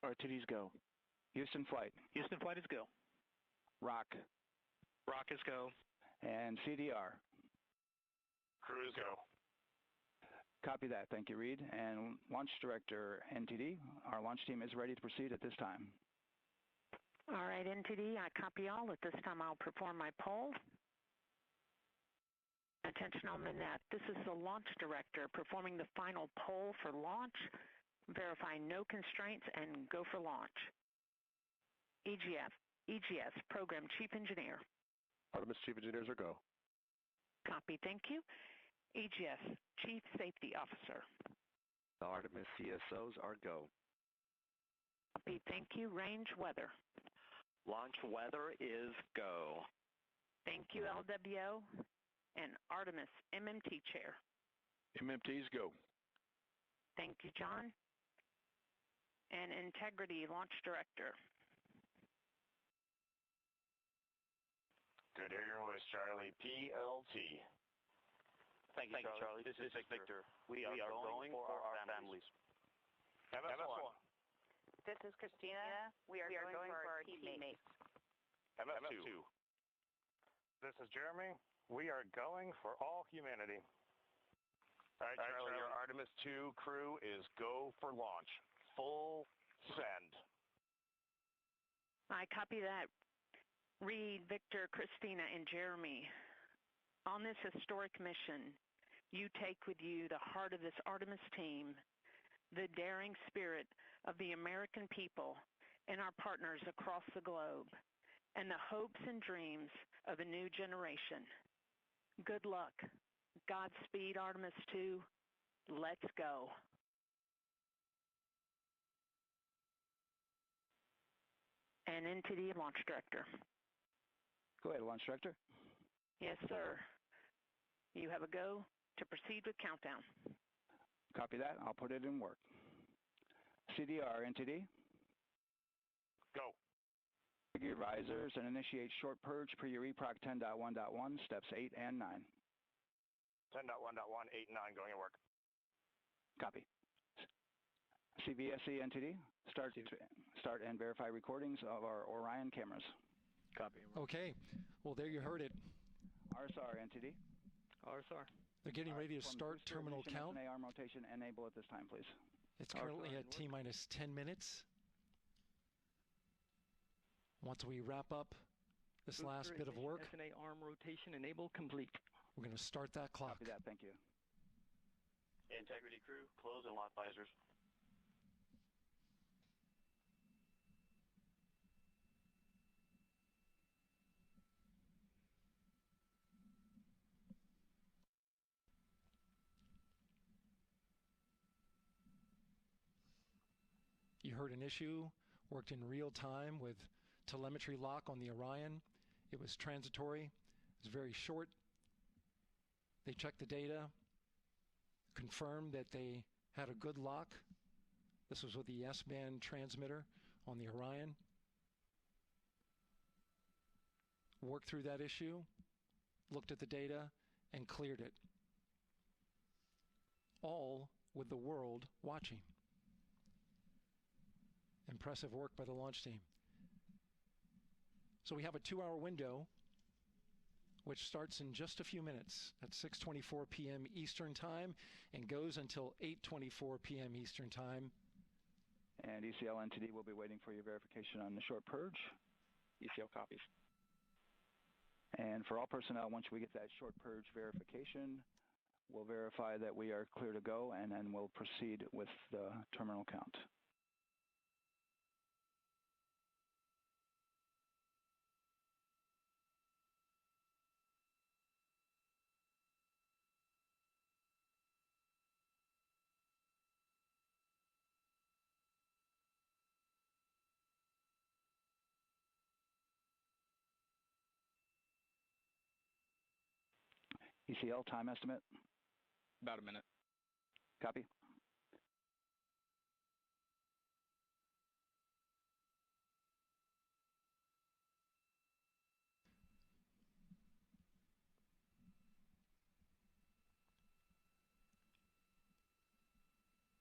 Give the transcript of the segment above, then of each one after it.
RTD's go. Houston flight. Houston flight is go. Rock. Rock is go. And CDR. Crew is go. Copy that. Thank you, Reed. And Launch Director NTD, our launch team is ready to proceed at this time. All right, NTD, I copy all. At this time, I'll perform my poll. Attention on the net. This is the Launch Director performing the final poll for launch. Verify no constraints and go for launch. EGS, Program Chief Engineer. Artemis Chief Engineers are go. Copy, thank you. EGS, Chief Safety Officer. The Artemis CSOs are go. Copy, thank you. Range weather. Launch weather is go. Thank you, LWO. And Artemis MMT Chair. MMT's go. Thank you, John. And Integrity Launch Director. Good to hear your voice, Charlie. PLT. Thank you, Charlie. This is Victor. We are going for our families. MS1. This is Christina. We are going for our teammates. MS2. This is Jeremy. We are going for all humanity. All right, Charlie, your Artemis 2 crew is go for launch. Full send. I copy that. Reed, Victor, Christina, and Jeremy. On this historic mission, you take with you the heart of this Artemis team, the daring spirit of the American people and our partners across the globe, and the hopes and dreams of a new generation. Good luck. Godspeed, Artemis 2. Let's go. And into the Launch Director. Go ahead, Launch Director. Yes, sir. You have a go to proceed with countdown. Copy that. I'll put it in work. CDR, NTD. Go. Trigger your visors and initiate short purge per your EPROC 10.1.1, steps 8 and 9. 10.1.1, 8 and 9 going to work. Copy. CVSE NTD, start and verify recordings of our Orion cameras. Copy. Okay. Well, there you heard it. RSR NTD. RSR. They're getting ready to start terminal count. arm rotation enable at this time, please. It's currently at T-minus 10 minutes. Once we wrap up this last bit of work, SNA arm rotation enable complete. we're going to start that clock. Copy that. Thank you. Integrity crew, close and lock visors. You heard an issue, worked in real time with telemetry lock on the Orion. It was transitory. It was very short. They checked the data, confirmed that they had a good lock. This was with the S-band transmitter on the Orion. Worked through that issue, looked at the data, and cleared it. All with the world watching. Impressive work by the launch team. So we have a 2-hour window, which starts in just a few minutes at 6:24 p.m. Eastern Time and goes until 8:24 p.m. Eastern Time. And ECL NTD will be waiting for your verification on the short purge. ECL copies. And for all personnel, once we get that short purge verification, we'll verify that we are clear to go, and then we'll proceed with the terminal count. ECL time estimate? About a minute. Copy.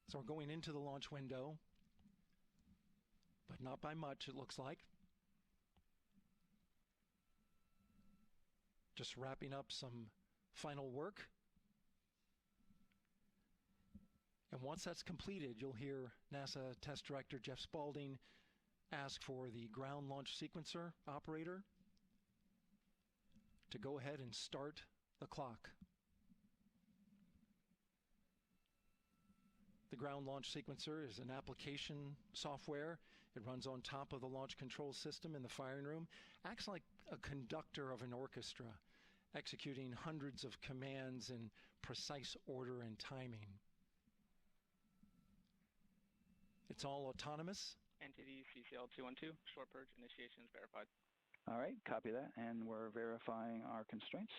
So we're going into the launch window. but not by much, it looks like. Just wrapping up some final work. And once that's completed, you'll hear NASA Test Director Jeff Spaulding ask for the ground launch sequencer operator to go ahead and start the clock. The ground launch sequencer is an application software. It runs on top of the launch control system in the firing room, acts like a conductor of an orchestra, executing hundreds of commands in precise order and timing. It's all autonomous. Entity CCL 212, short purge initiation is verified. All right, copy that, and we're verifying our constraints.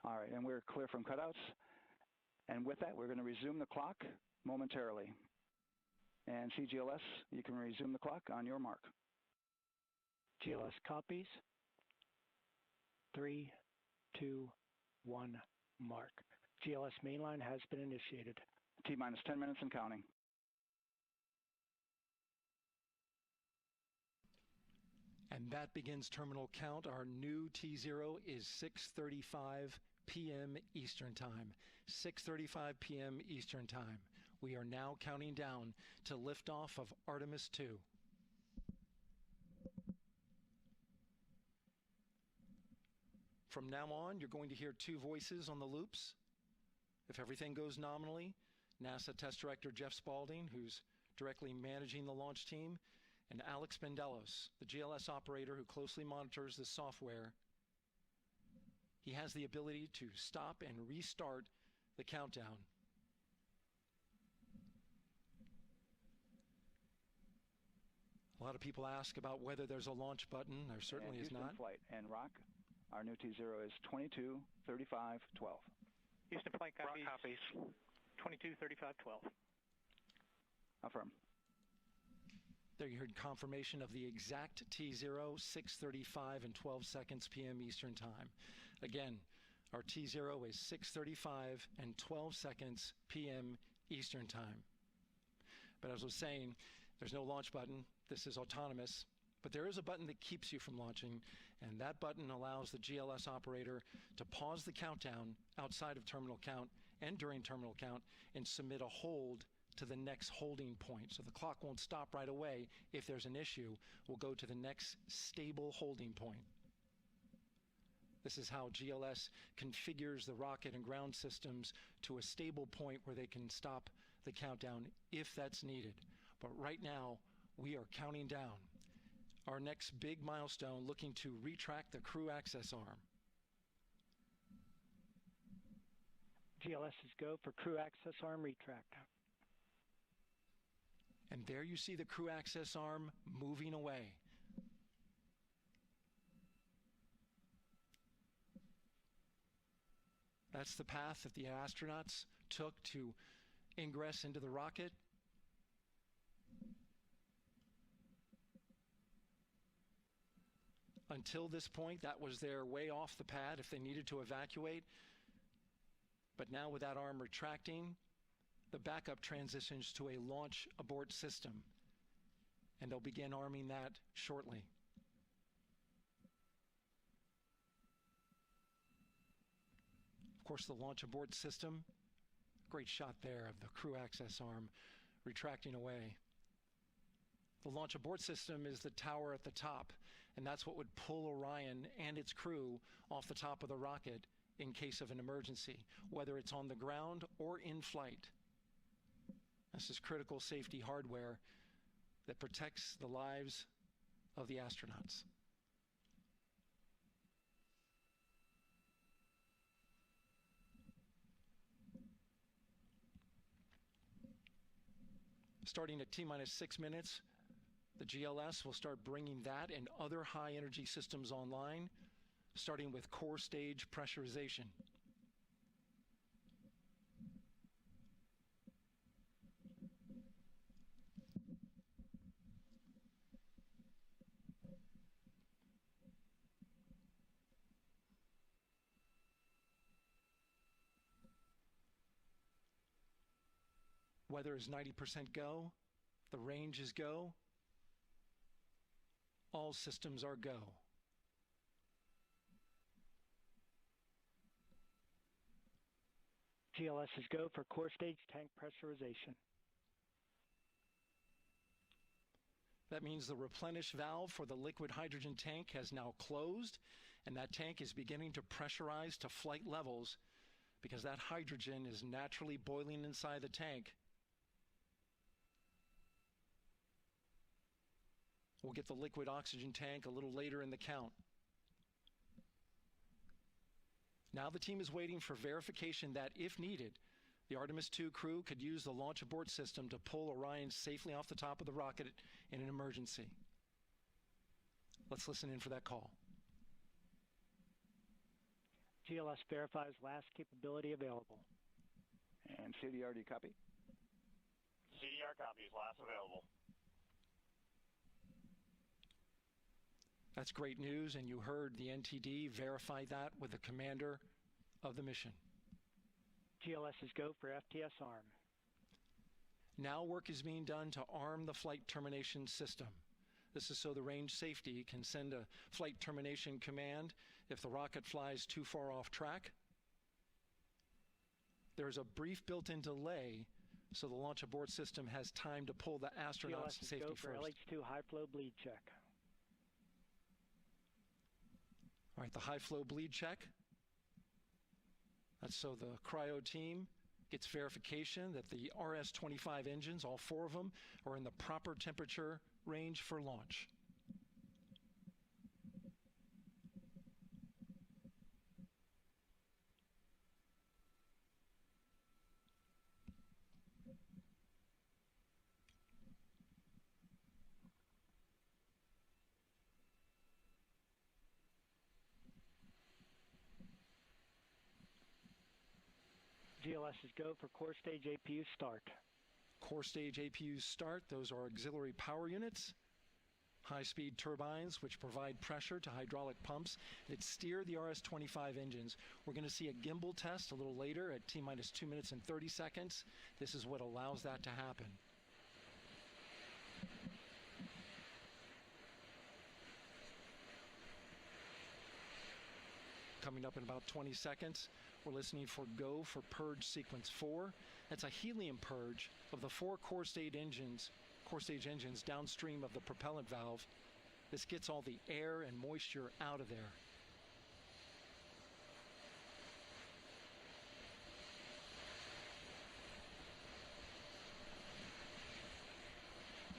All right, and we're clear from cutouts. And with that, we're going to resume the clock momentarily. And CGLS, you can resume the clock on your mark. GLS copies. 3, 2, 1, mark. GLS mainline has been initiated. T-minus 10 minutes and counting. And that begins terminal count. Our new T0 is 6:35 p.m. Eastern Time. 6:35 p.m. Eastern Time. We are now counting down to liftoff of Artemis 2. From now on, you're going to hear two voices on the loops. If everything goes nominally, NASA Test Director Jeff Spaulding, who's directly managing the launch team, and Alex Bendelos, the GLS operator who closely monitors the software. He has the ability to stop and restart the countdown. A lot of people ask about whether there's a launch button. There certainly is not. Flight and Rock, our new T0 is 22, 35, 12. Houston flight copies. Rock copies. 22, 35, 12. Affirm. There you heard confirmation of the exact T0, 6:35 and 12 seconds p.m. Eastern Time. Again, our T0 is 6:35 and 12 seconds p.m. Eastern Time. But as I was saying, there's no launch button. This is autonomous. But there is a button that keeps you from launching, and that button allows the GLS operator to pause the countdown outside of terminal count and during terminal count and submit a hold to the next holding point. So the clock won't stop right away. If there's an issue, we'll go to the next stable holding point. This is how GLS configures the rocket and ground systems to a stable point where they can stop the countdown if that's needed. But right now, we are counting down. Our next big milestone, looking to retract the crew access arm. GLS is go for crew access arm retract. And there you see the crew access arm moving away. That's the path that the astronauts took to ingress into the rocket. Until this point, that was their way off the pad if they needed to evacuate. But now with that arm retracting, the backup transitions to a launch abort system, and they'll begin arming that shortly. Of course, the launch abort system, great shot there of the crew access arm retracting away. The launch abort system is the tower at the top, and that's what would pull Orion and its crew off the top of the rocket in case of an emergency, whether it's on the ground or in flight. This is critical safety hardware that protects the lives of the astronauts. Starting at T-minus 6 minutes, the GLS will start bringing that and other high-energy systems online, starting with core stage pressurization. Weather is 90% go. The range is go. All systems are go. GLS is go for core stage tank pressurization. That means the replenish valve for the liquid hydrogen tank has now closed, and that tank is beginning to pressurize to flight levels because that hydrogen is naturally boiling inside the tank. We'll get the liquid oxygen tank a little later in the count. Now the team is waiting for verification that, if needed, the Artemis II crew could use the launch abort system to pull Orion safely off the top of the rocket in an emergency. Let's listen in for that call. GLS verifies last capability available. And CDR, do you copy? CDR copies, last available. That's great news, and you heard the NTD verify that with the commander of the mission. GLS is go for FTS arm. Now work is being done to arm the flight termination system. This is so the range safety can send a flight termination command if the rocket flies too far off track. There's a brief built-in delay so the launch abort system has time to pull the astronauts to safety first. GLS is go for LH2 high flow bleed check. All right, the high flow bleed check. That's so the cryo team gets verification that the RS-25 engines, all 4 of them, are in the proper temperature range for launch. GLS is go for core stage APU start. Core stage APUs start. Those are auxiliary power units, high-speed turbines which provide pressure to hydraulic pumps that steer the RS-25 engines. We're going to see a gimbal test a little later at T-minus 2 minutes and 30 seconds. This is what allows that to happen. Coming up in about 20 seconds, we're listening for go for purge sequence 4. That's a helium purge of the 4 core stage engines downstream of the propellant valve. This gets all the air and moisture out of there.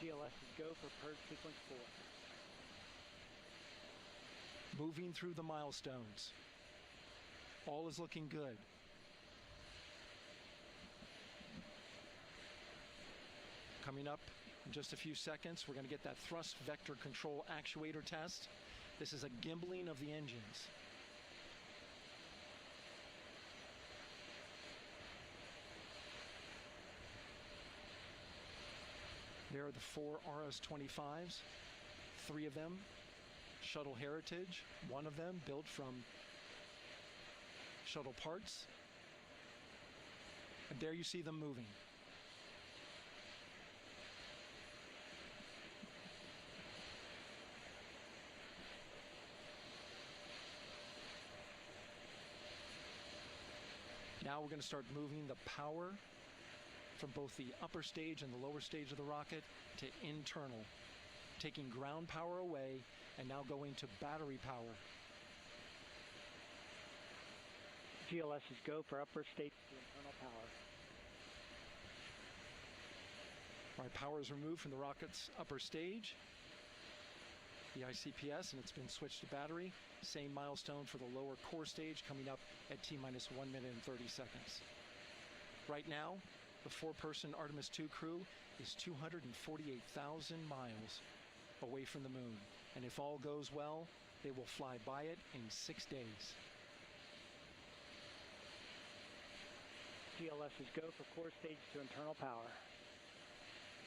GLS is go for purge sequence 4. Moving through the milestones. All is looking good. Coming up in just a few seconds, we're going to get that thrust vector control actuator test. This is a gimbaling of the engines. There are the 4 RS-25s, 3 of them shuttle heritage, 1 of them built from shuttle parts. And there you see them moving. Now we're going to start moving the power from both the upper stage and the lower stage of the rocket to internal, taking ground power away and now going to battery power. GLS is go for upper stage to internal power. All right, power is removed from the rocket's upper stage, the ICPS, and it's been switched to battery. Same milestone for the lower core stage coming up at T-minus 1 minute and 30 seconds. Right now, the 4-person Artemis II crew is 248,000 miles away from the moon. And if all goes well, they will fly by it in 6 days. GLS is go for core stage to internal power.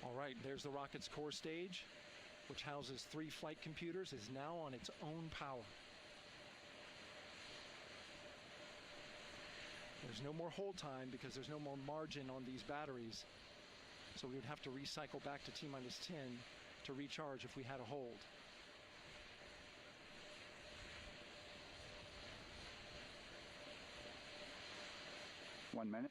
All right, there's the rocket's core stage, which houses 3 flight computers, is now on its own power. There's no more hold time because there's no more margin on these batteries. so we would have to recycle back to T-minus 10 to recharge if we had a hold. One minute.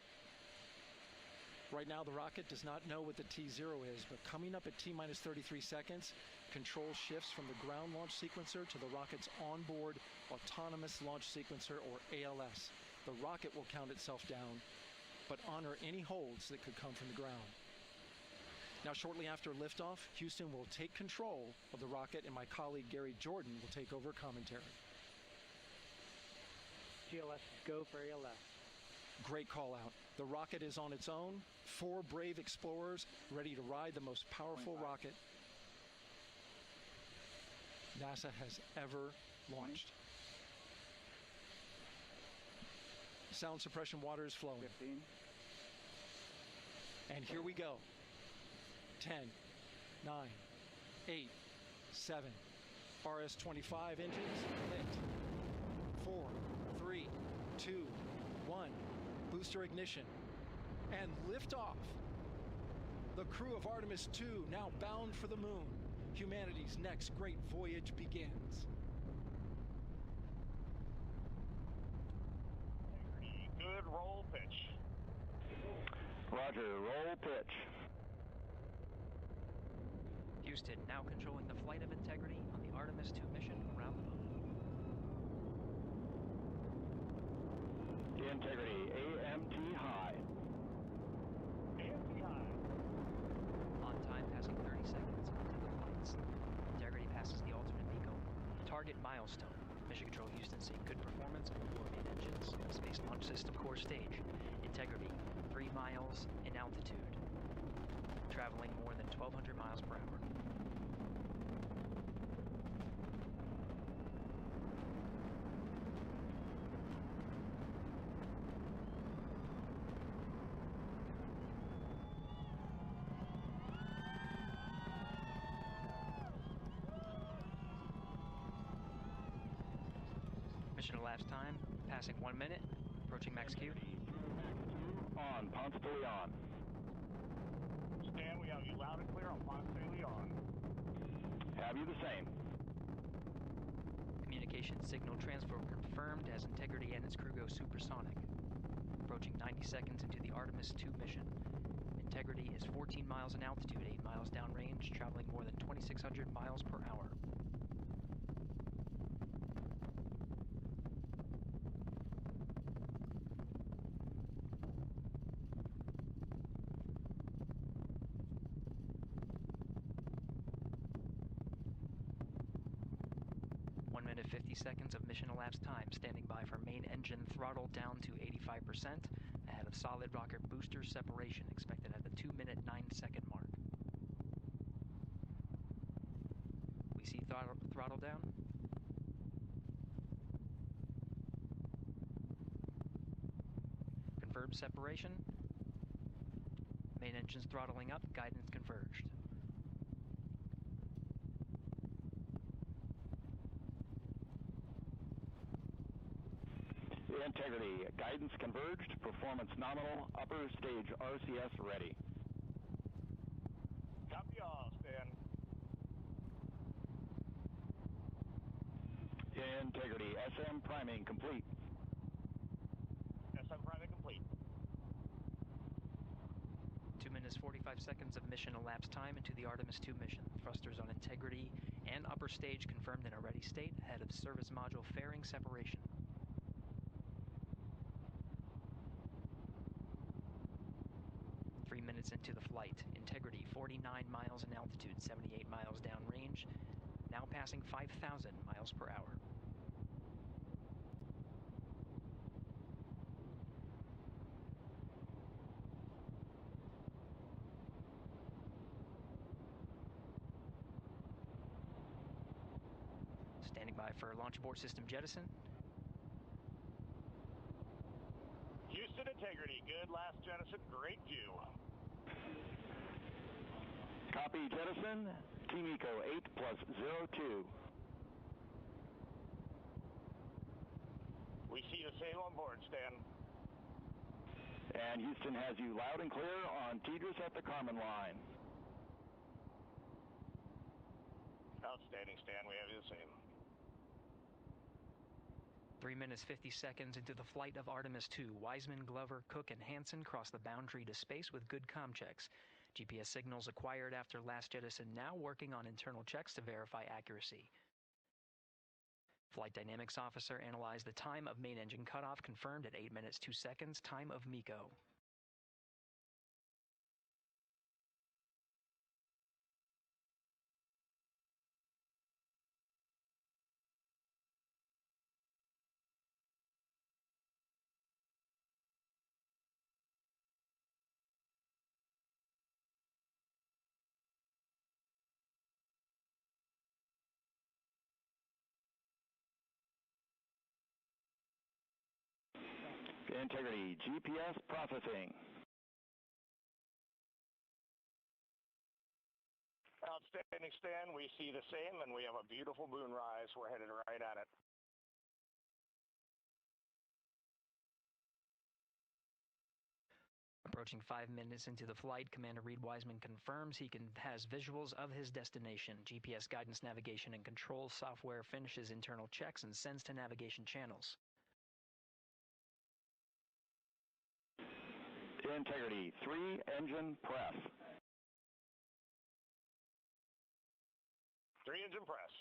Right now, the rocket does not know what the T0 is, but coming up at T-minus 33 seconds, control shifts from the ground launch sequencer to the rocket's onboard autonomous launch sequencer, or ALS. The rocket will count itself down, but honor any holds that could come from the ground. Now, shortly after liftoff, Houston will take control of the rocket, and my colleague Gary Jordan will take over commentary. GLS is go for ALS. Great call out. The rocket is on its own. 4 brave explorers ready to ride the most powerful rocket NASA has ever launched. Sound suppression water is flowing. 15. And here we go. 10, 9, 8, 7. RS-25 engines lit. 4, 3, 2, 1. Booster ignition. And liftoff. The crew of Artemis 2 now bound for the moon. Humanity's next great voyage begins. Good roll pitch. Roger, roll pitch. Houston now controlling the flight of Integrity on the Artemis 2 mission around the moon. Integrity, AMT high. AMT high. On time, passing 30 seconds into the flights. Integrity passes the alternate beacon. Target milestone. Mission Control Houston seeing good performance on the 4 main engines. Space Launch System core stage. Integrity, 3 miles in altitude. Traveling more than 1,200 miles per hour. Mission elapsed time, passing 1 minute, approaching max Q. On, Ponce de Leon. Stan, we have you loud and clear on Ponce de Leon. Have you the same? Communication signal transfer confirmed as Integrity and its crew go supersonic. Approaching 90 seconds into the Artemis 2 mission. Integrity is 14 miles in altitude, 8 miles downrange, traveling more than 2,600 miles per hour. Minute 50 seconds of mission elapsed time, standing by for main engine throttle down to 85%, ahead of solid rocket booster separation expected at the 2-minute 9-second mark. We see throttle down. Confirmed separation. Main engines throttling up, guidance converged. Integrity, guidance converged, performance nominal, upper stage RCS ready. Copy all, Stan. Integrity, SM priming complete. SM priming complete. 2 minutes 45 seconds of mission elapsed time into the Artemis 2 mission. Thrusters on Integrity and upper stage confirmed in a ready state ahead of service module fairing separation. 3 minutes into the flight, Integrity 49 miles in altitude, 78 miles downrange, now passing 5,000 miles per hour. Standing by for launch abort system jettison. Houston Integrity, good last jettison, great view. Copy jettison, Team Eco 8+02. We see the same on board, Stan. And Houston has you loud and clear on Tidris at the Carmen line. Outstanding, Stan. We have you the same. 3 minutes 50 seconds into the flight of Artemis 2, Wiseman, Glover, Cook, and Hansen cross the boundary to space with good comm checks. GPS signals acquired after last jettison now working on internal checks to verify accuracy. Flight Dynamics Officer analyzed the time of main engine cutoff, confirmed at 8 minutes 2 seconds, time of MECO. Integrity, GPS processing. Outstanding, Stan. We see the same, and we have a beautiful moonrise. We're headed right at it. Approaching 5 minutes into the flight, Commander Reed Wiseman confirms he has visuals of his destination. GPS guidance, navigation, and control software finishes internal checks and sends to navigation channels. Integrity, 3 engine press. 3 engine press.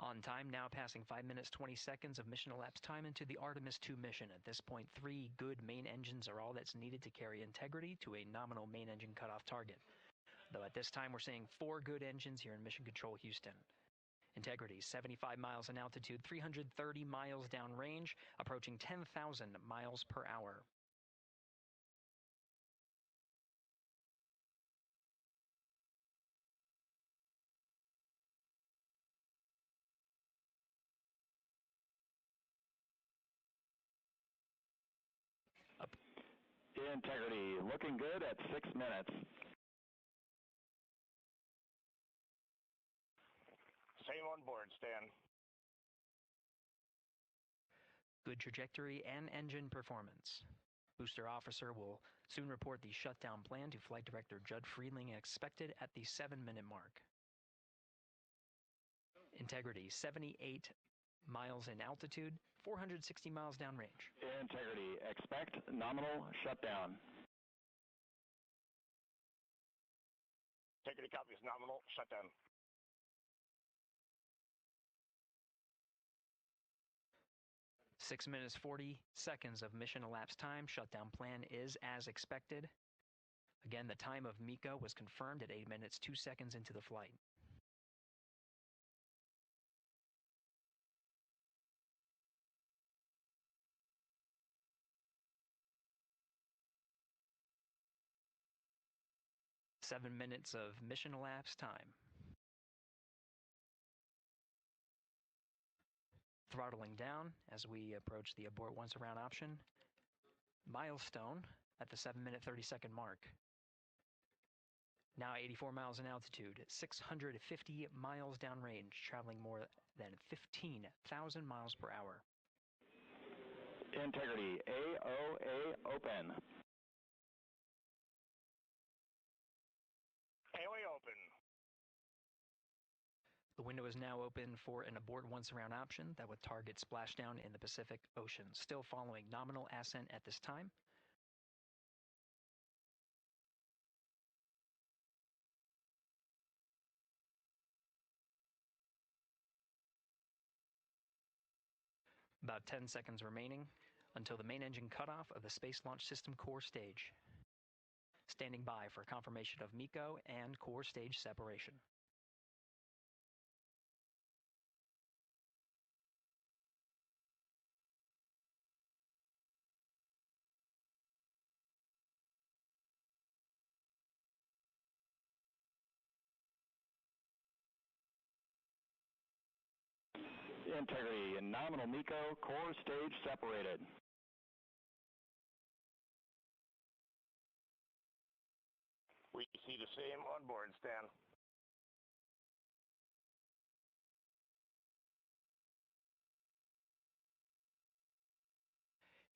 On time, now passing 5 minutes 20 seconds of mission elapsed time into the Artemis 2 mission. At this point, 3 good main engines are all that's needed to carry Integrity to a nominal main engine cutoff target. Though at this time, we're seeing 4 good engines here in Mission Control Houston. Integrity, 75 miles in altitude, 330 miles downrange, approaching 10,000 miles per hour. Integrity, looking good at 6 minutes. Same on board, Stan. Good trajectory and engine performance. Booster officer will soon report the shutdown plan to Flight Director Judd Friedling, expected at the 7-minute mark. Integrity, 78 miles in altitude, 460 miles downrange. Integrity, expect nominal shutdown. Integrity copies nominal shutdown. Six minutes 40 seconds of mission elapsed time. Shutdown plan is as expected. Again, the time of MECO was confirmed at 8 minutes 2 seconds into the flight. Seven minutes of mission elapsed time. Throttling down as we approach the abort once around option. Milestone at the 7-minute 30-second mark. Now 84 miles in altitude, 650 miles downrange, traveling more than 15,000 miles per hour. Integrity, AOA open. AOA open. The window is now open for an abort once around option that would target splashdown in the Pacific Ocean. Still following nominal ascent at this time. About 10 seconds remaining until the main engine cutoff of the Space Launch System core stage. Standing by for confirmation of MECO and core stage separation. Integrity and nominal MECO, core stage separated. We see the same on board, Stan.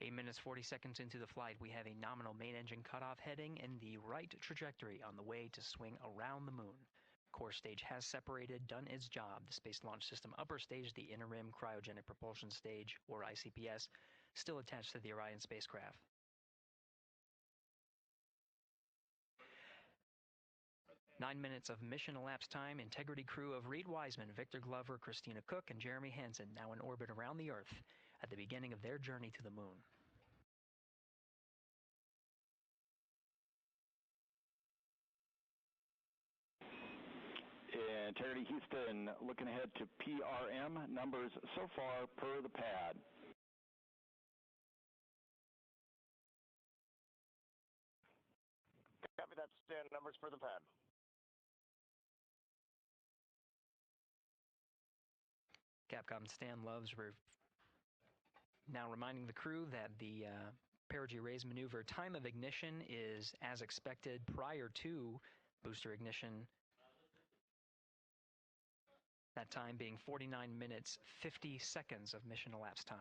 8 minutes 40 seconds into the flight, we have a nominal main engine cutoff heading in the right trajectory on the way to swing around the moon. Core stage has separated, done its job. The Space Launch System upper stage, the interim cryogenic propulsion stage, or ICPS, still attached to the Orion spacecraft. Nine minutes of mission elapsed time. Integrity crew of Reed Wiseman, Victor Glover, Christina Cook, and Jeremy Hansen now in orbit around the Earth at the beginning of their journey to the moon. Integrity Houston, looking ahead to PRM numbers so far per the pad. Copy that, Stan. Numbers for the pad. Capcom Stan Loves now reminding the crew that the perigee raise maneuver time of ignition is as expected prior to booster ignition. That time being 49 minutes, 50 seconds of mission elapsed time.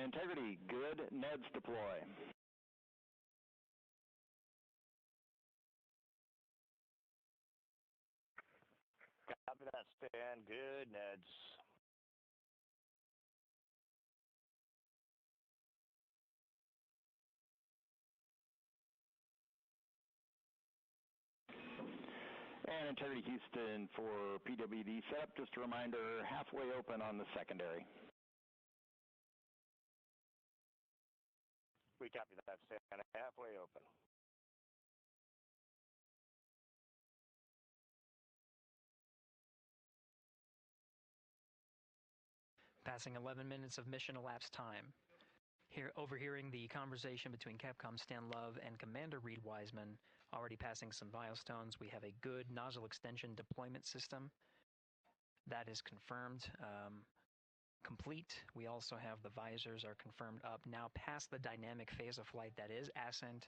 Integrity, good. NEDS deploy. Copy that, Stan. Good, Neds. And Integrity Houston for PWD setup. Just a reminder, halfway open on the secondary. We copy that, Stan. Halfway open. Passing 11 minutes of mission elapsed time. Here, overhearing the conversation between Capcom Stan Love and Commander Reed Wiseman, already passing some milestones. We have a good nozzle extension deployment system. That is confirmed. Complete. We also have the visors are confirmed up. Now past the dynamic phase of flight, that is ascent.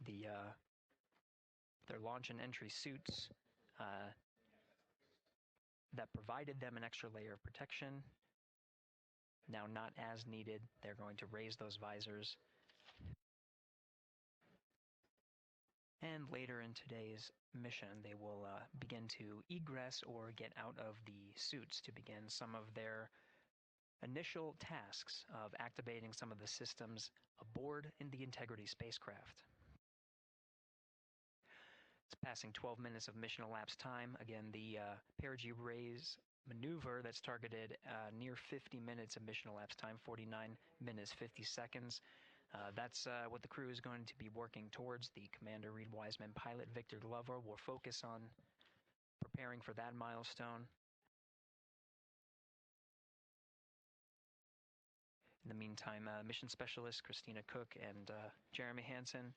Their launch and entry suits that provided them an extra layer of protection. Now not as needed. They're going to raise those visors. And later in today's mission, they will begin to egress or get out of the suits to begin some of their initial tasks of activating some of the systems aboard in the Integrity spacecraft. It's passing 12 minutes of mission elapsed time. Again, the perigee raise maneuver that's targeted near 50 minutes of mission elapsed time, 49 minutes, 50 seconds. That's what the crew is going to be working towards. The Commander Reed Wiseman, pilot Victor Glover will focus on preparing for that milestone. In the meantime, mission specialist Christina Cook and Jeremy Hansen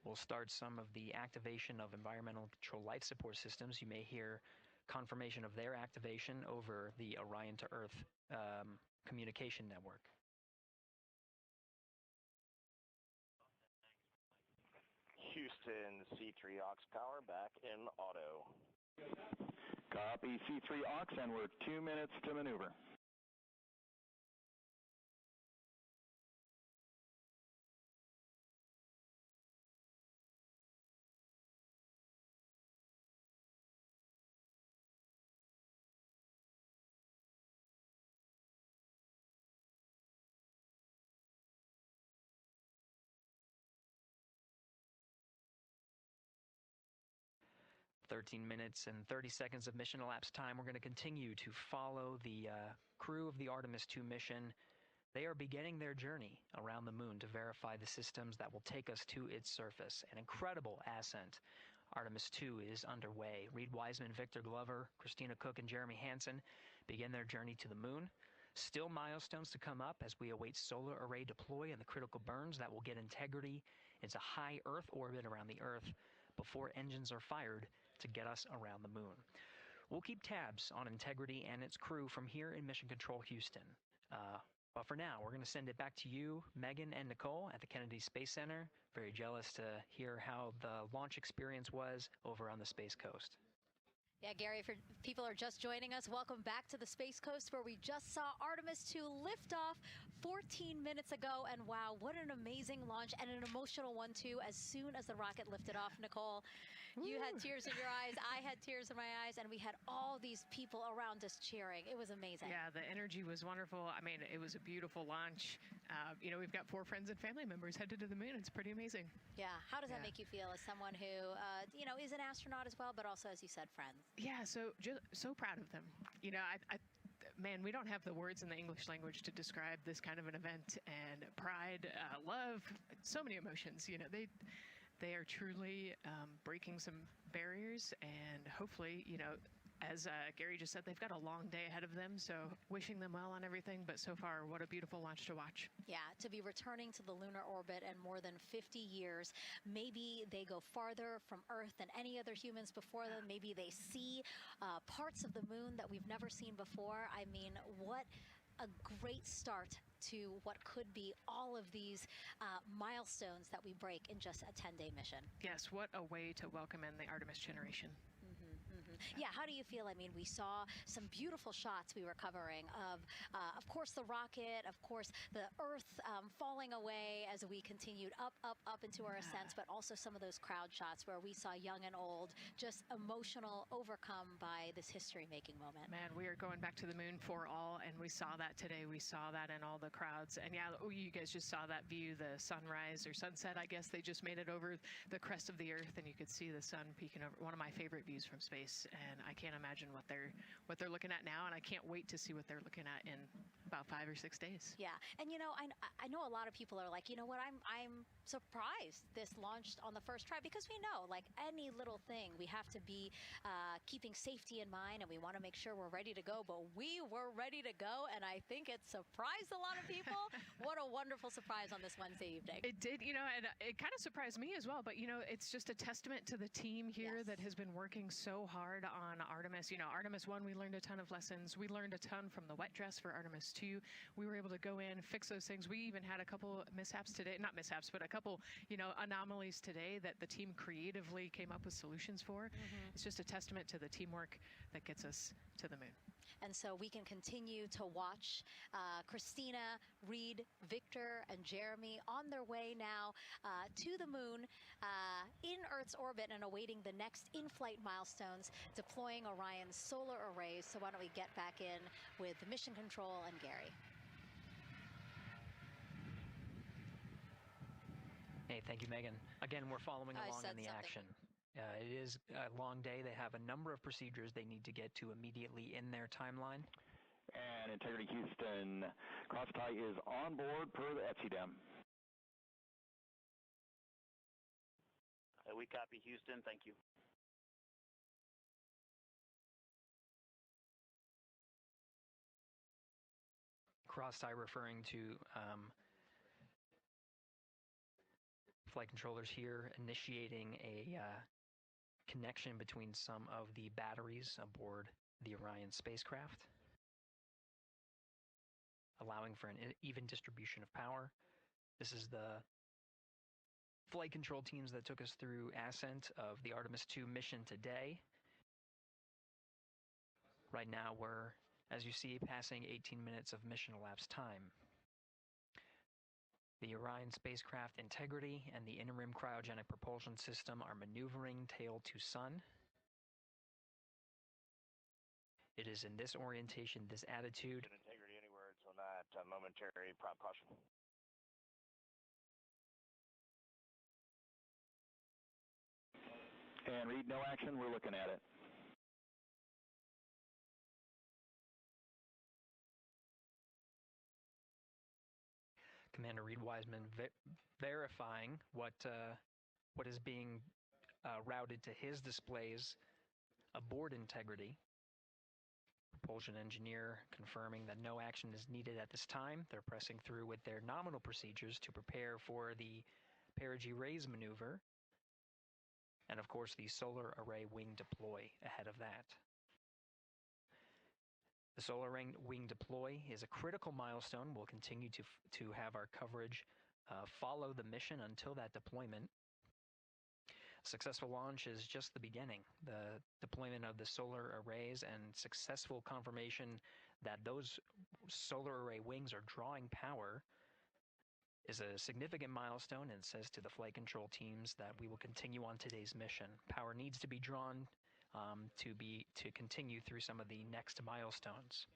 will start some of the activation of environmental control life support systems. You may hear confirmation of their activation over the Orion to Earth communication network. Houston, C3 aux power back in auto. Copy C3 aux, and we're 2 minutes to maneuver. "13 minutes and 30 seconds of mission elapsed time. We're going to continue to follow the crew of the Artemis 2 mission They are beginning their journey around the moon to verify the systems that will take us to its surface. An incredible ascent. Artemis 2 is underway. Reed Wiseman, Victor Glover, Christina Cook, and Jeremy Hansen begin their journey to the moon. Still milestones to come up as we await solar array deploy and the critical burns that will get Integrity into high Earth orbit around the Earth before engines are fired to get us around the moon. We'll keep tabs on Integrity and its crew from here in Mission Control Houston. But for now, we're going to send it back to you, Megan and Nicole at the Kennedy Space Center. Very jealous to hear how the launch experience was over on the Space Coast. Yeah, Gary, if people are just joining us, welcome back to the Space Coast, where we just saw Artemis 2 lift off 14 minutes ago. And wow, what an amazing launch, and an emotional one, too, as soon as the rocket lifted off. Nicole, you had tears in your eyes, I had tears in my eyes, and we had all these people around us cheering. It was amazing. Yeah, the energy was wonderful. I mean, it was a beautiful launch. We've got 4 friends and family members headed to the moon. It's pretty amazing. Yeah. How does that make you feel as someone who, is an astronaut as well, but also, as you said, friends? Yeah, so proud of them. Man, we don't have the words in the English language to describe this kind of an event, and pride, love, so many emotions. They are truly breaking some barriers, and hopefully, as Gary just said, they've got a long day ahead of them, so wishing them well on everything, but so far, what a beautiful launch to watch. Yeah, to be returning to the lunar orbit in more than 50 years. Maybe they go farther from Earth than any other humans before them. Maybe they see parts of the moon that we've never seen before. I mean, what a great start to what could be all of these milestones that we break in just a 10-day mission. Yes, what a way to welcome in the Artemis generation. Yeah, how do you feel? I mean, we saw some beautiful shots we were covering of course, the rocket, of course, the Earth falling away as we continued up into our ascents, but also some of those crowd shots where we saw young and old, just emotional, overcome by this history-making moment. Man, we are going back to the moon for all, and we saw that today. We saw that in all the crowds. And yeah, you guys just saw that view, the sunrise or sunset, I guess. They just made it over the crest of the Earth, and you could see the sun peeking over. One of my favorite views from space. And I can't imagine what they're looking at now, and I can't wait to see what they're looking at in about 5 or 6 days. Yeah, and I know a lot of people are like, I'm surprised this launched on the first try, because we know, like any little thing, we have to be keeping safety in mind, and we want to make sure we're ready to go. But we were ready to go, and I think it surprised a lot of people. What a wonderful surprise on this Wednesday evening. It did, and it kind of surprised me as well. But it's just a testament to the team here that has been working so hard on Artemis. Artemis 1, we learned a ton of lessons. We learned a ton from the wet dress for Artemis 2. We were able to go in, fix those things. We even had a couple mishaps today, not mishaps, but a couple, anomalies today that the team creatively came up with solutions for. It's just a testament to the teamwork that gets us to the moon. And so we can continue to watch Christina, Reed, Victor, and Jeremy on their way now to the moon in Earth's orbit and awaiting the next in-flight milestones, deploying Orion's solar arrays. So why don't we get back in with Mission Control and Gary. Hey, thank you, Megan. Again, we're following along in the action. It is a long day. They have a number of procedures they need to get to immediately in their timeline. And Integrity Houston, crosstie is on board per the ETSI-DEM. We copy, Houston. Thank you. Crosstie referring to flight controllers here initiating a connection between some of the batteries aboard the Orion spacecraft, allowing for an even distribution of power. This is the flight control teams that took us through ascent of the Artemis 2 mission today. Right now we're, as you see, passing 18 minutes of mission elapsed time. The Orion spacecraft Integrity and the interim cryogenic propulsion system are maneuvering tail to sun. It is in this orientation, this attitude. Integrity anywhere until that momentary prop caution. And Reed, no action. We're looking at it. Commander Reed Wiseman verifying what is being routed to his displays aboard Integrity. Propulsion engineer confirming that no action is needed at this time. They're pressing through with their nominal procedures to prepare for the perigee raise maneuver. And of course, the solar array wing deploy ahead of that. The solar wing deploy is a critical milestone. We'll continue to have our coverage follow the mission until that deployment. Successful launch is just the beginning. The deployment of the solar arrays and successful confirmation that those solar array wings are drawing power is a significant milestone and says to the flight control teams that we will continue on today's mission. Power needs to be drawn to continue through some of the next milestones.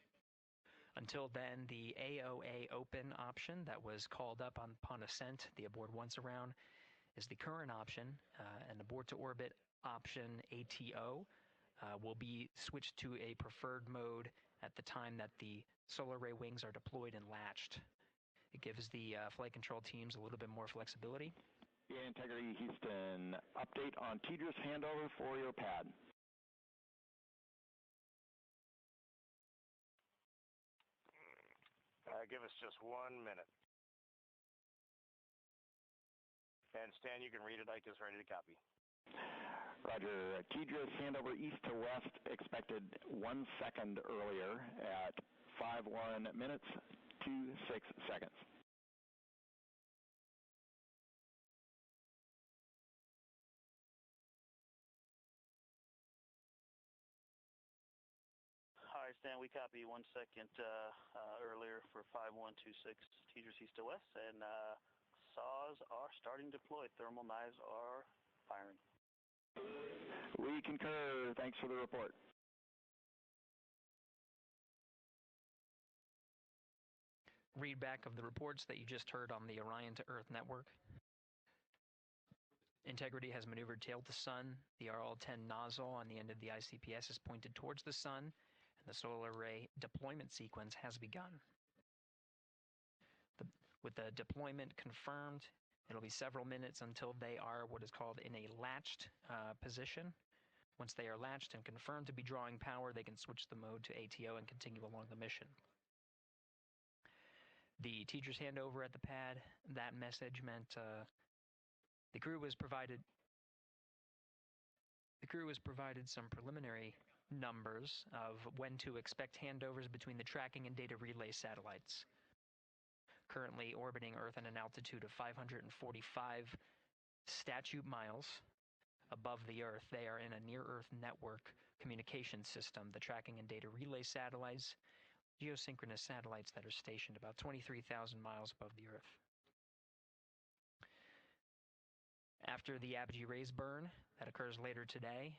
Until then, the AOA open option that was called up upon ascent, the aboard once around, is the current option, and abort to orbit option ATO will be switched to a preferred mode at the time that the solar array wings are deployed and latched. It gives the flight control teams a little bit more flexibility. Integrity Houston, update on TDRS handover for your pad. Give us just 1 minute. And Stan, you can read it. Ike is ready to copy. Roger. TDRS handover east to west expected 1 second earlier at 5:1 minutes 26 seconds. All right, Stan, we copy 1 second earlier for 5126 TDRS east to west, and saws are starting to deploy. Thermal knives are firing. We concur. Thanks for the report. Read back of the reports that you just heard on the Orion to Earth network. Integrity has maneuvered tail to sun. The RL-10 nozzle on the end of the ICPS is pointed towards the sun, and the solar array deployment sequence has begun. With the deployment confirmed, it'll be several minutes until they are what is called in a latched position. Once they are latched and confirmed to be drawing power, they can switch the mode to ATO and continue along the mission. The teacher's handover at the pad, that message meant the crew was provided some preliminary numbers of when to expect handovers between the tracking and data relay satellites. Currently orbiting Earth at an altitude of 545 statute miles above the Earth, they are in a near-Earth network communication system. The tracking and data relay satellites, geosynchronous satellites that are stationed about 23,000 miles above the Earth. After the apogee raise burn that occurs later today,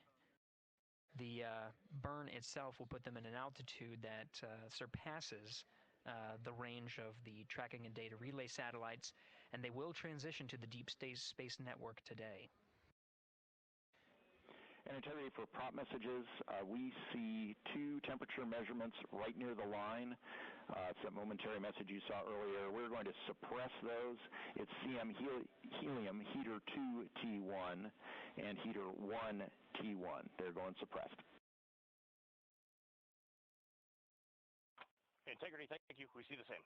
the burn itself will put them in an altitude that surpasses the range of the tracking and data relay satellites, and they will transition to the deep space network today. And Integrity, for prop messages, we see 2 temperature measurements right near the line. It's that momentary message you saw earlier. We're going to suppress those. It's CM helium heater 2 T1 and heater 1 T1. They're going suppressed. Integrity, thank you. We see the same.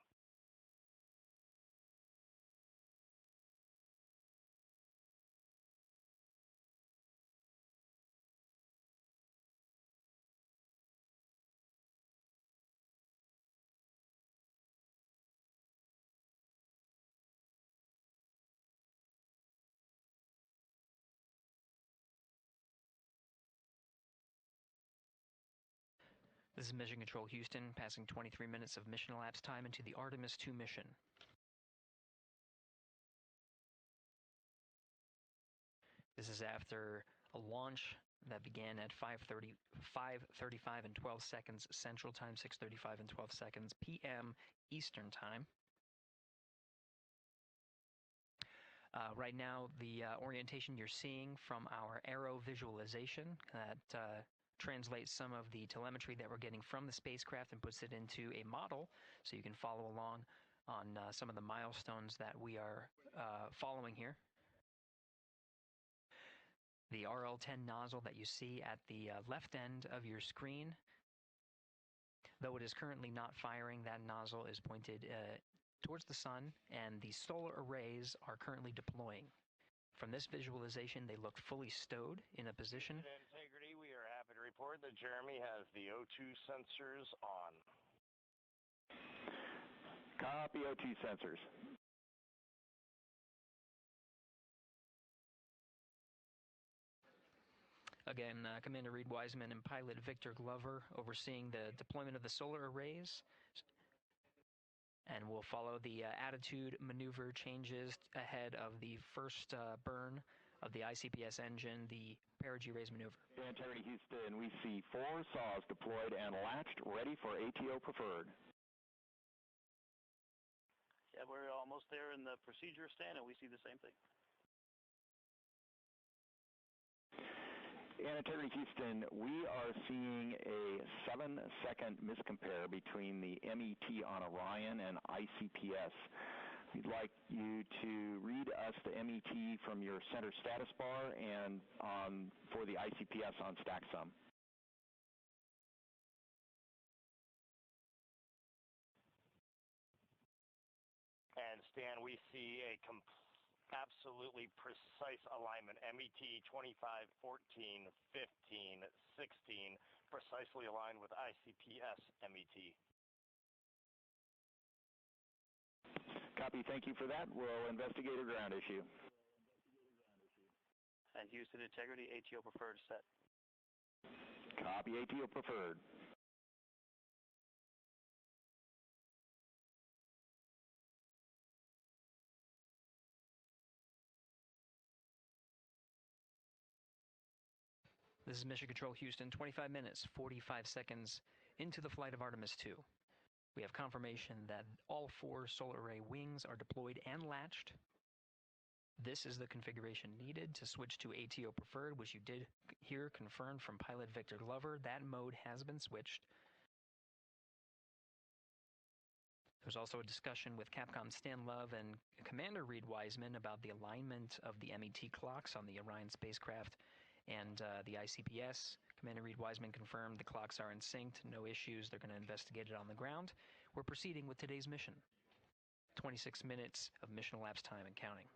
This is Mission Control Houston, passing 23 minutes of mission elapsed time into the Artemis 2 mission. This is after a launch that began at 5:35 and 12 seconds Central Time, 6:35 and 12 seconds p.m. Eastern Time. Right now, the orientation you're seeing from our aero visualization that translates some of the telemetry that we're getting from the spacecraft and puts it into a model so you can follow along on some of the milestones that we are following here. The RL-10 nozzle that you see at the left end of your screen, though it is currently not firing, that nozzle is pointed towards the sun, and the solar arrays are currently deploying. From this visualization, they look fully stowed in a position. Integrity, we are happy to report that Jeremy has the O2 sensors on. Copy O2 sensors. Again, Commander Reed Wiseman and Pilot Victor Glover overseeing the deployment of the solar arrays. And we'll follow the attitude maneuver changes ahead of the first burn of the ICPS engine, the perigee raise maneuver. Integrity Houston, we see 4 saws deployed and latched, ready for ATO preferred. Yeah, we're almost there in the procedure stand, and we see the same thing. And Integrity Houston, we are seeing a 7-second miscompare between the MET on Orion and ICPS. We'd like you to read us the MET from your center status bar and for the ICPS on StackSum. And Stan, we see a absolutely precise alignment. MET 25, 14, 15, 16, precisely aligned with ICPS MET. Copy, thank you for that. We'll investigate a ground issue. And Houston Integrity, ATO preferred set. Copy, ATO preferred. This is Mission Control Houston, 25 minutes, 45 seconds into the flight of Artemis 2. We have confirmation that all 4 solar array wings are deployed and latched. This is the configuration needed to switch to ATO preferred, which you did hear confirmed from Pilot Victor Glover. That mode has been switched. There's also a discussion with Capcom Stan Love and Commander Reed Wiseman about the alignment of the MET clocks on the Orion spacecraft and the ICPS. Commander Reed Wiseman confirmed the clocks are in sync, no issues, they're going to investigate it on the ground. We're proceeding with today's mission. 26 minutes of mission elapsed time and counting.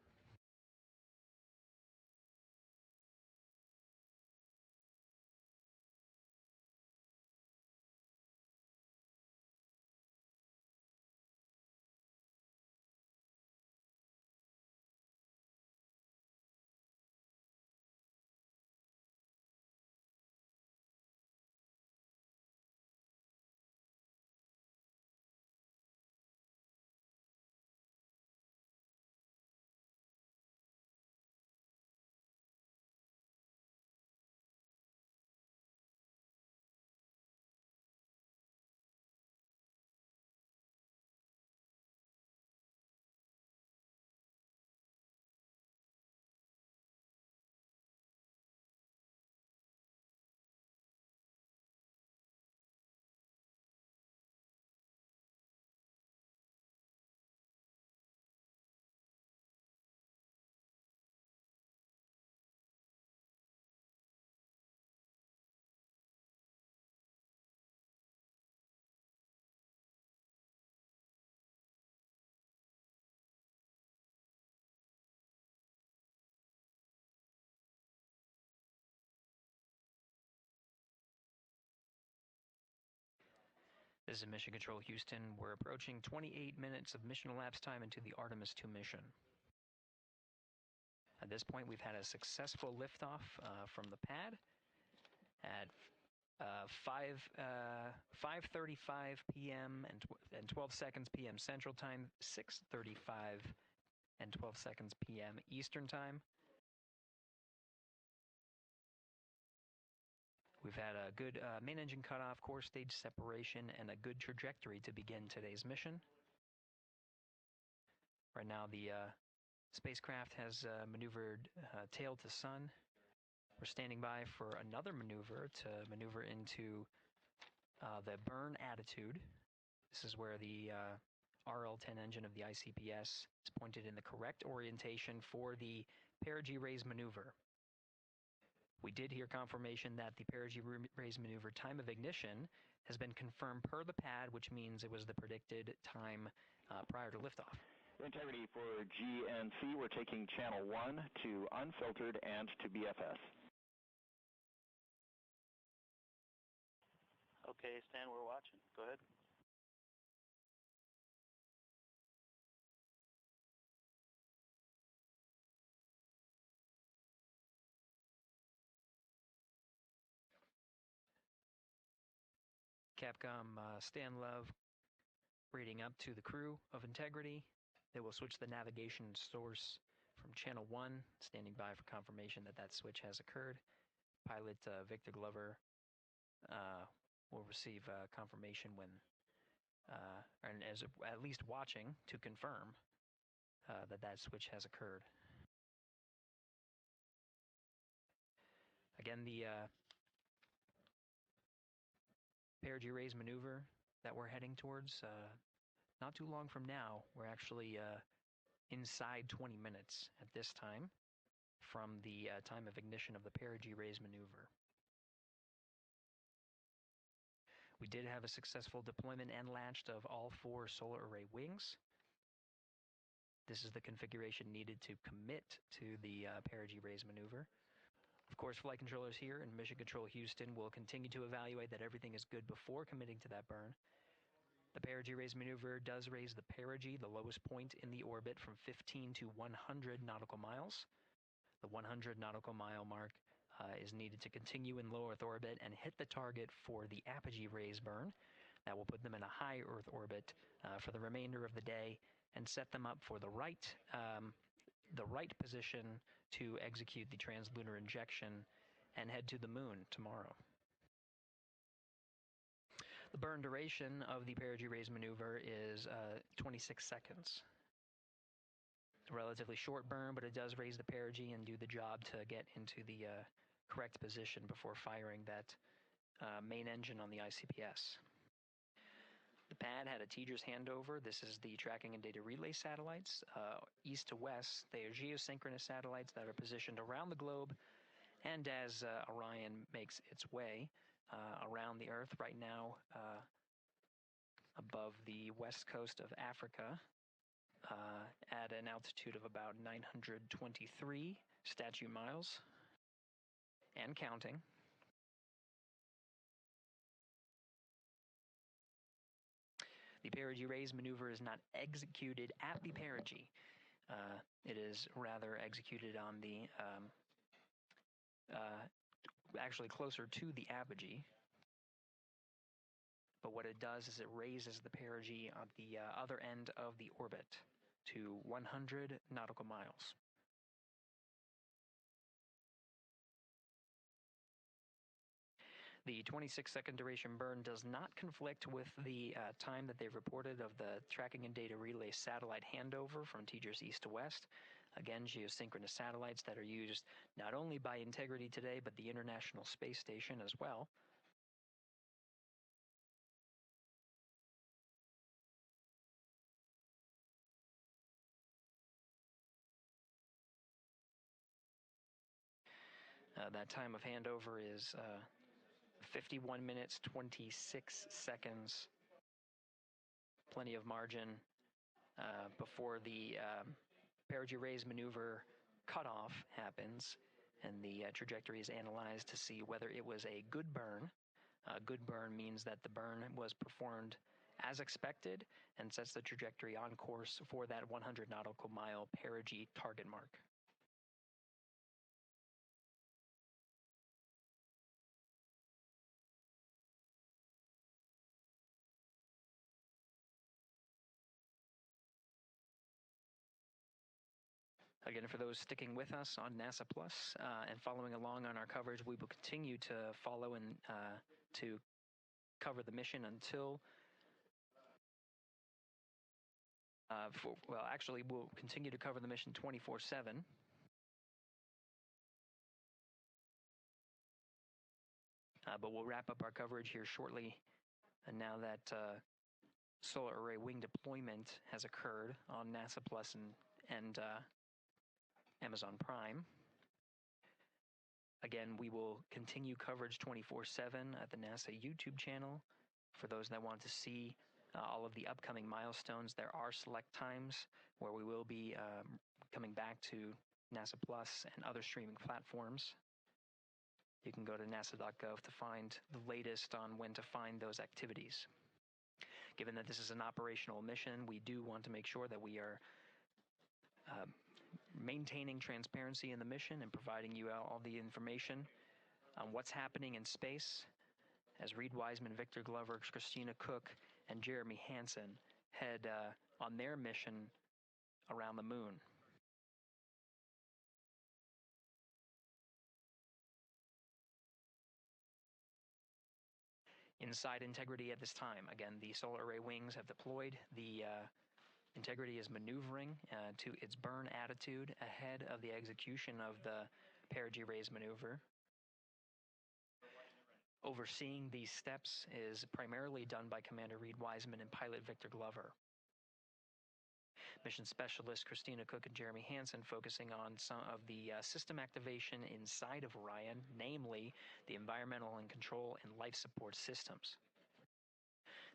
This is Mission Control Houston. We're approaching 28 minutes of mission elapsed time into the Artemis 2 mission. At this point, we've had a successful liftoff from the pad at 5:35 p.m. and 12 seconds p.m. Central Time, 6:35 and 12 seconds p.m. Eastern Time. We've had a good main engine cutoff, core stage separation, and a good trajectory to begin today's mission. Right now, the spacecraft has maneuvered tail to sun. We're standing by for another maneuver to maneuver into the burn attitude. This is where the RL-10 engine of the ICPS is pointed in the correct orientation for the perigee raise maneuver. We did hear confirmation that the perigee raise maneuver time of ignition has been confirmed per the pad, which means it was the predicted time prior to liftoff. Integrity for GNC, we're taking channel 1 to unfiltered and to BFS. Okay, Stan, we're watching. Go ahead. Capcom Stan Love reading up to the crew of Integrity. They will switch the navigation source from channel 1, standing by for confirmation that that switch has occurred. Pilot Victor Glover will receive confirmation when, and as at least watching to confirm that that switch has occurred. Again, the perigee raise maneuver that we're heading towards, not too long from now, we're actually inside 20 minutes at this time from the time of ignition of the perigee raise maneuver. We did have a successful deployment and latched of all 4 solar array wings. This is the configuration needed to commit to the perigee raise maneuver. Of course, flight controllers here in Mission Control Houston will continue to evaluate that everything is good before committing to that burn. The perigee raise maneuver does raise the perigee, the lowest point in the orbit, from 15 to 100 nautical miles. The 100 nautical mile mark is needed to continue in low Earth orbit and hit the target for the apogee raise burn. That will put them in a high Earth orbit for the remainder of the day and set them up for the right position to execute the translunar injection and head to the moon tomorrow. The burn duration of the perigee raise maneuver is 26 seconds. A relatively short burn, but it does raise the perigee and do the job to get into the correct position before firing that main engine on the ICPS. The pad had a TGERS handover. This is the tracking and data relay satellites. East to west, they are geosynchronous satellites that are positioned around the globe. And as Orion makes its way around the Earth right now, above the west coast of Africa, at an altitude of about 923 statute miles, and counting. The perigee raise maneuver is not executed at the perigee. It is rather executed on the, actually closer to the apogee. But what it does is it raises the perigee on the other end of the orbit to 100 nautical miles. The 26-second duration burn does not conflict with the time that they've reported of the tracking and data relay satellite handover from TGERS east to west. Again, geosynchronous satellites that are used not only by Integrity today, but the International Space Station as well. That time of handover is 51 minutes, 26 seconds. Plenty of margin before the perigee raise maneuver cutoff happens, and the trajectory is analyzed to see whether it was a good burn. A good burn means that the burn was performed as expected and sets the trajectory on course for that 100 nautical mile perigee target mark. Again, for those sticking with us on NASA Plus and following along on our coverage, we will continue to follow and to cover the mission until, actually, we'll continue to cover the mission 24/7. But we'll wrap up our coverage here shortly. And now that solar array wing deployment has occurred on NASA Plus and Amazon Prime. Again, we will continue coverage 24/7 at the NASA YouTube channel. For those that want to see all of the upcoming milestones, there are select times where we will be coming back to NASA Plus and other streaming platforms. You can go to nasa.gov to find the latest on when to find those activities. Given that this is an operational mission, we do want to make sure that we are maintaining transparency in the mission and providing you all the information on what's happening in space as Reed Wiseman, Victor Glover, Christina Cook, and Jeremy Hansen head on their mission around the moon. Inside Integrity at this time, again, the solar array wings have deployed. The Integrity is maneuvering to its burn attitude ahead of the execution of the perigee raise maneuver. Overseeing these steps is primarily done by Commander Reed Wiseman and pilot Victor Glover. Mission Specialist Christina Cook and Jeremy Hansen focusing on some of the system activation inside of Orion, namely the environmental and control and life support systems.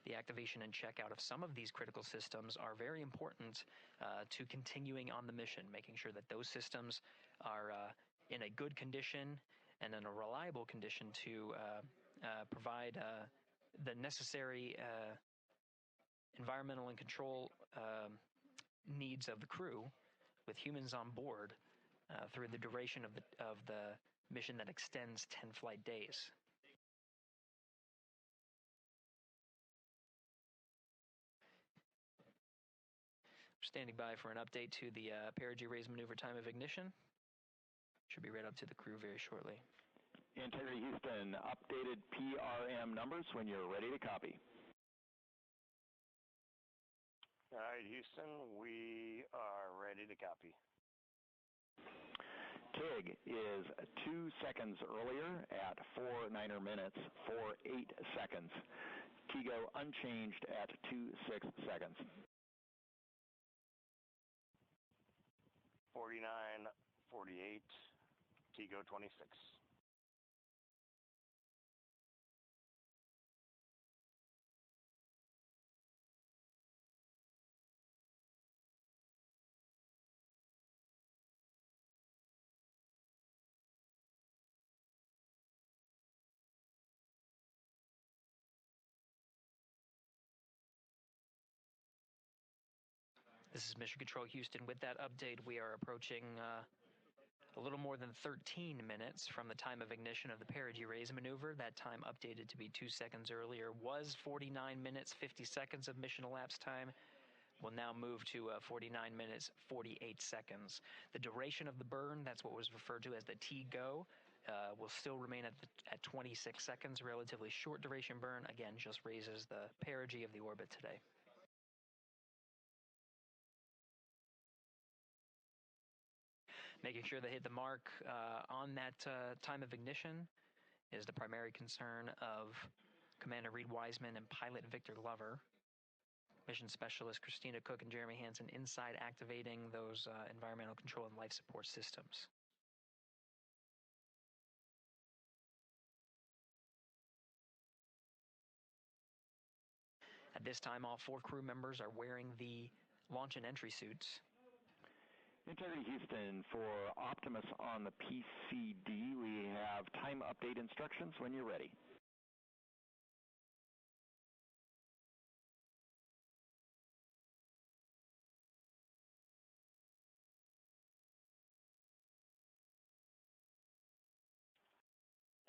The activation and checkout of some of these critical systems are very important to continuing on the mission, making sure that those systems are in a good condition and in a reliable condition to provide the necessary environmental and control needs of the crew with humans on board through the duration of the mission that extends 10 flight days. Standing by for an update to the perigee raise maneuver time of ignition. Should be read up to the crew very shortly. Integrity Houston, updated PRM numbers when you're ready to copy. All right, Houston, we are ready to copy. TIG is 2 seconds earlier at 4 minutes, 48 seconds. TIGO unchanged at 26 seconds. 49, 48, TIGO 26. This is Mission Control Houston. With that update, we are approaching a little more than 13 minutes from the time of ignition of the perigee raise maneuver. That time updated to be 2 seconds earlier was 49 minutes, 50 seconds of mission elapsed time. We'll now move to 49 minutes, 48 seconds. The duration of the burn, that's what was referred to as the TGO, will still remain at 26 seconds. Relatively short duration burn, again, just raises the perigee of the orbit today. Making sure they hit the mark on that time of ignition is the primary concern of Commander Reed Wiseman and pilot Victor Glover. Mission Specialist Christina Cook and Jeremy Hansen inside activating those environmental control and life support systems. At this time, all 4 crew members are wearing the launch and entry suits. Integrity Houston, for Optimus on the PCD, we have time update instructions when you're ready.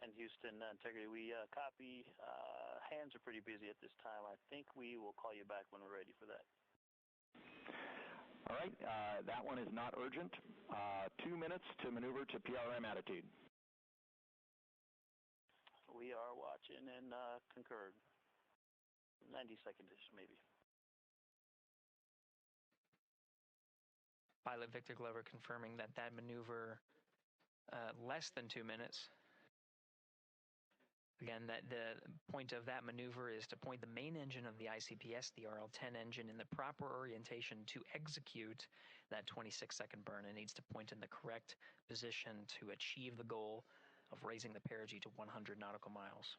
And Houston, Integrity, we copy. Hands are pretty busy at this time. I think we will call you back when we're ready for that. All right, that one is not urgent. 2 minutes to maneuver to PRM attitude. We are watching and concurred. 90 seconds-ish, maybe. Pilot Victor Glover confirming that maneuver less than 2 minutes. Again, the point of that maneuver is to point the main engine of the ICPS, the RL-10 engine, in the proper orientation to execute that 26-second burn. It needs to point in the correct position to achieve the goal of raising the perigee to 100 nautical miles.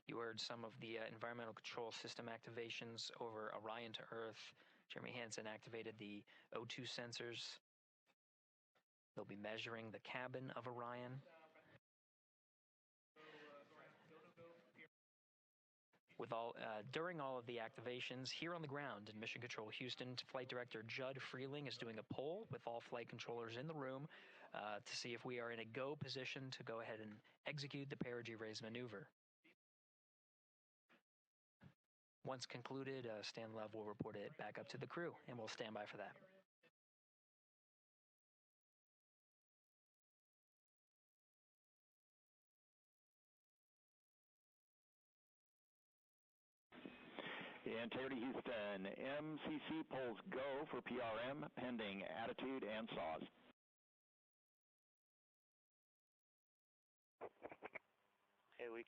You heard some of the environmental control system activations over Orion to Earth. Jeremy Hansen activated the O2 sensors. They'll be measuring the cabin of Orion. During all of the activations, here on the ground in Mission Control Houston, Flight Director Judd Freeling is doing a poll with all flight controllers in the room to see if we are in a go position to go ahead and execute the perigee raise maneuver. Once concluded, Stan Love will report it back up to the crew, and we'll stand by for that. Integrity Houston, MCC polls go for PRM pending attitude and SAWS. Okay, we